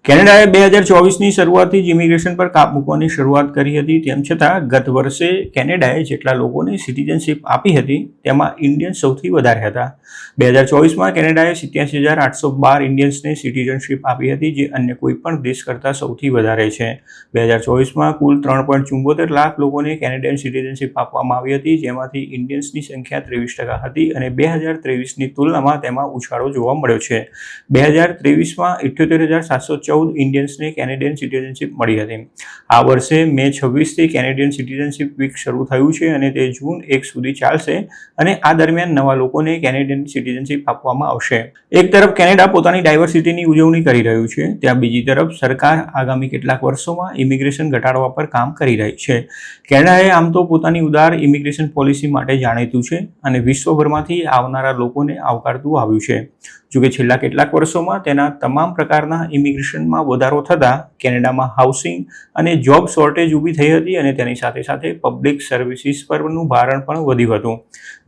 કેનેડાએ 2024ની શરૂઆતથી જ ઇમિગ્રેશન પર કાપ મૂકવાની શરૂઆત કરી હતી. તેમ છતાં ગત વર્ષે કેનેડાએ જેટલા લોકોને સિટીઝનશીપ આપી હતી તેમાં ઇન્ડિયન સૌથી વધારે હતા. 2024માં કેનેડાએ 87,812 ઇન્ડિયન્સને સિટીઝનશીપ આપી હતી, જે અન્ય કોઈપણ દેશ કરતાં સૌથી વધારે છે. 2024માં કુલ 3.74 લાખ લોકોને કેનેડિયન સિટીઝનશીપ આપવામાં આવી હતી, જેમાંથી ઇન્ડિયન્સની સંખ્યા 23% હતી અને 2023ની તુલનામાં તેમાં ઉછાળો જોવા મળ્યો છે. 2023માં 78,714 ઇન્ડિયન્સને કેનેડિયન સિટીઝનશીપ મળી હતી. આ વર્ષે મે 26થી કેનેડિયન સિટીઝનશીપ વીક શરૂ થયું છે અને તે જૂન 1 સુધી ચાલશે અને આ દરમિયાન નવા લોકોને કેનેડિયન સિટીઝનશીપ આપવામાં આવશે. એક તરફ કેનેડા પોતાની ડાયવર્સિટીની ઉજવણી કરી રહ્યું છે, ત્યાં બીજી તરફ સરકાર આગામી કેટલાક વર્ષોમાં ઇમિગ્રેશન ઘટાડવા પર કામ કરી રહી છે. કેનેડાએ આમ તો પોતાની ઉદાર ઇમિગ્રેશન પોલિસી માટે જાણીતું છે અને વિશ્વભરમાંથી આવનારા લોકોને આવકારતું આવ્યું છે. જોકે છેલ્લા કેટલાક વર્ષોમાં તેના તમામ પ્રકારના ઇમિગ્રેશનમાં વધારો થતાં કેનેડામાં હાઉસિંગ અને જોબ શોર્ટેજ ઊભી થઈ હતી અને તેની સાથે સાથે પબ્લિક સર્વિસીસ પરનું ભારણ પણ વધ્યું હતું,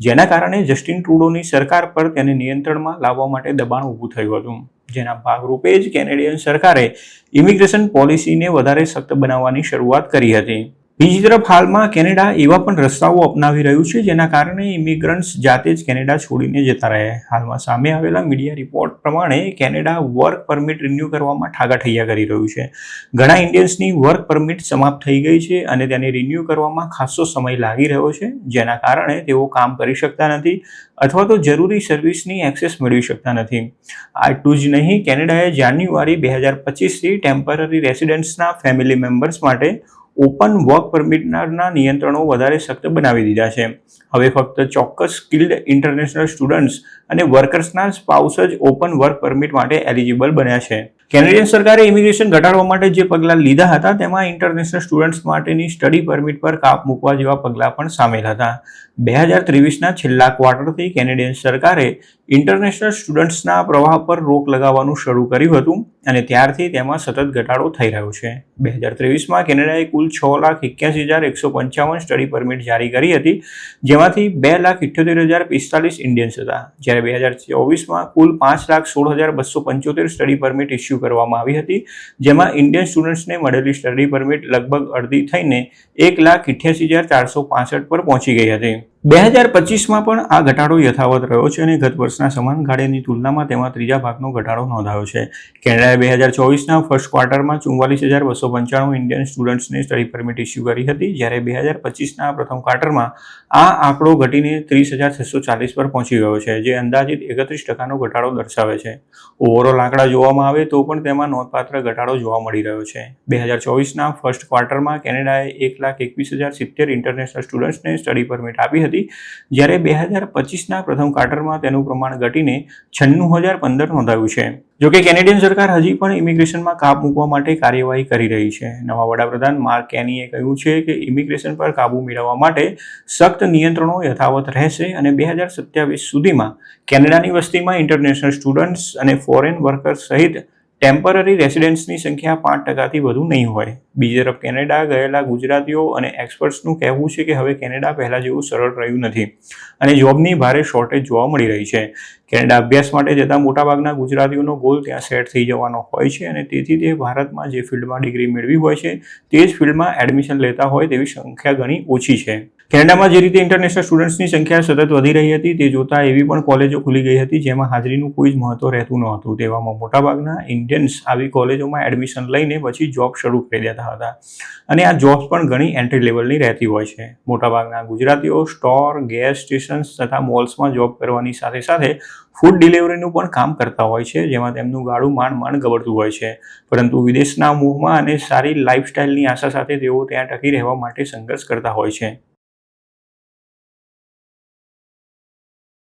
જેના કારણે જસ્ટિન ટ્રુડોની સરકાર પર તેને નિયંત્રણમાં લાવવા માટે દબાણ ઊભું થયું હતું. જેના ભાગરૂપે જ કેનેડિયન સરકારે ઇમિગ્રેશન પોલિસીને વધારે સખ્ત બનાવવાની શરૂઆત કરી હતી. બીજી તરફ હાલમાં કેનેડા એવા પણ રસ્તાઓ અપનાવી રહ્યું છે જેના કારણે ઇમિગ્રન્ટ્સ જાતે જ કેનેડા છોડીને જતા રહે. હાલમાં સામે આવેલા મીડિયા રિપોર્ટ પ્રમાણે કેનેડા વર્ક પરમિટ રિન્યૂ કરવામાં ઠાગાઠૈયા કરી રહ્યું છે. ઘણા ઇન્ડિયન્સની વર્ક પરમિટ સમાપ્ત થઈ ગઈ છે અને તેને રિન્યૂ કરવામાં ખાસો સમય લાગી રહ્યો છે, જેના કારણે તેઓ કામ કરી શકતા નથી અથવા તો જરૂરી સર્વિસની એક્સેસ મેળવી શકતા નથી. આટલું જ નહીં, કેનેડાએ જાન્યુઆરી 2025થી ટેમ્પરરી રેસિડન્ટ્સના ફેમિલી મેમ્બર્સ માટે ઓપન વર્ક પરમિટના નિયંત્રણો વધારે સખ્ત બનાવી દીધા છે. હવે ફક્ત ચોક્કસ સ્કિલ્ડ ઇન્ટરનેશનલ સ્ટુડન્ટ્સ અને વર્કર્સના સ્પાઉસ જ ઓપન વર્ક પરમિટ માટે એલિજિબલ બન્યા છે. કેનેડિયન સરકારે ઇમિગ્રેશન ઘટાડવા માટે જે પગલાં લીધા હતા તેમાં ઇન્ટરનેશનલ સ્ટુડન્ટ્સ માટેની સ્ટડી પરમિટ પર કાપ મૂકવા જેવા પગલાં પણ સામેલ હતા. 2023ના છેલ્લા ક્વાર્ટરથી કેનેડિયન સરકારે ઇન્ટરનેશનલ સ્ટુડન્ટ્સના પ્રવાહ પર રોક લગાવવાનું શરૂ કર્યું હતું અને ત્યારથી તેમાં સતત ઘટાડો થઈ રહ્યો છે. 2023માં કેનેડાએ કુલ 6,81,155 સ્ટડી પરમિટ જારી કરી હતી, જેમાંથી 2,78,045 ઇન્ડિયન્સ હતા, જ્યારે 2024માં કુલ 5,16,275 સ્ટડી પરમિટ ઇસ્યુ કરવામાં આવી હતી, જેમાં ઇન્ડિયન સ્ટુડન્ટ્સને મળેલી સ્ટડી પરમિટ લગભગ અડધી થઈને 1,88,465 પર પહોંચી ગઈ હતી. 2025માં પણ આ ઘટાડો યથાવત રહ્યો છે અને ગત વર્ષના સમાન ગાળાની તુલનામાં તેમાં ત્રીજા ભાગનો ઘટાડો નોંધાયો છે. કેનેડાએ 2024ના ફર્સ્ટ ક્વાર્ટરમાં 44,295 ઇન્ડિયન સ્ટુડન્ટ્સને સ્ટડી પરમિટ ઇસ્યુ કરી હતી, જ્યારે 2025ના પ્રથમ ક્વાર્ટરમાં આ આંકડો ઘટીને 30,640 પર પહોંચી ગયો છે, જે અંદાજિત 31%નો ઘટાડો દર્શાવે છે. ઓવરઓલ આંકડા જોવામાં આવે તો પણ તેમાં નોંધપાત્ર ઘટાડો જોવા મળી રહ્યો છે. 2024ના ફર્સ્ટ ક્વાર્ટરમાં કેનેડાએ 1,21,070 ઇન્ટરનેશનલ સ્ટુડન્ટ્સને સ્ટડી પરમિટ આપી હતી, જ્યારે 2025ના પ્રથમ ક્વાર્ટરમાં તેનું પ્રમાણ ઘટીને 96,015 નોંધાયું છે. જોકે કેનેડિયન સરકાર હજી પણ ઇમિગ્રેશનમાં કાપ મૂકવા માટે કાર્યવાહી કરી રહી છે. નવા વડાપ્રધાન માર્ક કેનીએ કહ્યું છે કે ઇમિગ્રેશન પર કાબૂ મેળવવા માટે સખ્ત નિયંત્રણો યથાવત રહેશે અને 2027 સુધીમાં કેનેડાની વસ્તીમાં ઇન્ટરનેશનલ સ્ટુડન્ટ્સ અને ફોરેન વર્કર્સ સહિત ટેમ્પરરી રેસિડેન્ટ્સની સંખ્યા 5%થી વધુ નહીં હોય. બીજી તરફ કેનેડા ગયેલા ગુજરાતીઓ અને એક્સપર્ટ્સનું કહેવું છે કે હવે કેનેડા પહેલા જેવું સરળ રહ્યું નથી અને જોબની ભારે શોર્ટેજ જોવા મળી રહી છે. કેનેડા અભ્યાસ માટે જતા મોટાભાગના ગુજરાતીઓનો ગોલ ત્યાં સેટ થઈ જવાનો હોય છે અને તેથી તે ભારતમાં જે ફિલ્ડમાં ડિગ્રી મેળવી હોય છે તે જ ફિલ્ડમાં એડમિશન લેતા હોય તેવી સંખ્યા ઘણી ઓછી છે. કેનેડામાં જે રીતે ઇન્ટરનેશનલ સ્ટુડન્ટ્સની સંખ્યા સતત વધી રહી હતી તે જોતા એવી પણ કોલેજો ખુલી ગઈ હતી જેમાં હાજરીનું કોઈ જ મહત્વ રહેતું ન હતું. તેવામાં મોટાભાગના ઇન્ડિયન્સ આવી કોલેજોમાં એડમિશન લઈને પછી જોબ શરૂ કરી દેતા હતા અને આ જોબ્સ પણ ઘણી એન્ટ્રી લેવલની રહેતી હોય છે. મોટાભાગના ગુજરાતીઓ સ્ટોર, ગેસ સ્ટેશન્સ તથા મોલ્સમાં જોબ કરવાની સાથે સાથે ફૂડ ડિલિવરીનું પણ કામ કરતા હોય છે, જેમાં તેમનું ગાડું માંડ ગબડતું હોય છે. પરંતુ વિદેશના મોહમાં અને સારી લાઇફસ્ટાઇલની આશા સાથે તેઓ ત્યાં ટકી રહેવા માટે સંઘર્ષ કરતા હોય છે.